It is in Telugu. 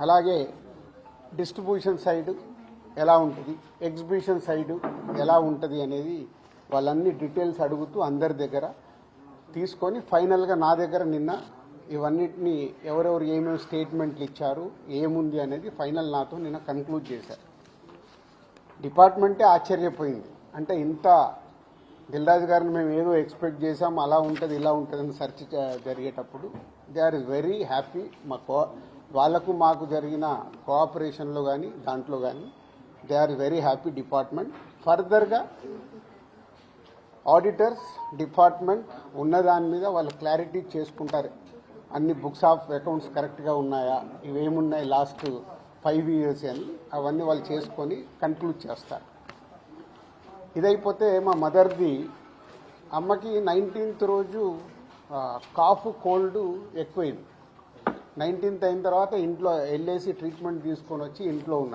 అలాగే డిస్ట్రిబ్యూషన్ సైడ్ ఎలా ఉంటుంది, ఎగ్జిబిషన్ సైడ్ ఎలా ఉంటుంది అనేది వాళ్ళన్ని డీటెయిల్స్ అడుగుతూ అందరి దగ్గర తీసుకొని ఫైనల్గా నా దగ్గర నిన్న ఇవన్నిటిని ఎవరెవరు ఏమేమి స్టేట్మెంట్లు ఇచ్చారు, ఏముంది అనేది ఫైనల్ నాతో నిన్న కన్క్లూడ్ చేశారు. డిపార్ట్మెంటే ఆశ్చర్యపోయింది. అంటే ఇంత దిల్రాజు గారిని మేము ఏదో ఎక్స్పెక్ట్ చేసాం, అలా ఉంటుంది ఇలా ఉంటుంది అని సెర్చ్ జరిగేటప్పుడు దే ఆర్ వెరీ హ్యాపీ. వాళ్ళకు మాకు జరిగిన కోఆపరేషన్లో కానీ దాంట్లో కానీ they are very happy department. ఫర్దర్గా ఆడిటర్స్ డిపార్ట్మెంట్ ఉన్నదాని మీద వాళ్ళు క్లారిటీ చేసుకుంటారు. అన్ని బుక్స్ ఆఫ్ అకౌంట్స్ కరెక్ట్గా ఉన్నాయా, ఇవేమున్నాయి లాస్ట్ 5 years అని అవన్నీ వాళ్ళు చేసుకొని కన్క్లూడ్ చేస్తారు. ఇదైపోతే మా మదర్ది అమ్మకి 19th రోజు కాఫ్ కోల్డ్ ఎక్కువైంది. 19th అయిన తర్వాత ఇంట్లో వెళ్ళేసి ట్రీట్మెంట్ తీసుకొని వచ్చి ఇంట్లో ఉన్నారు.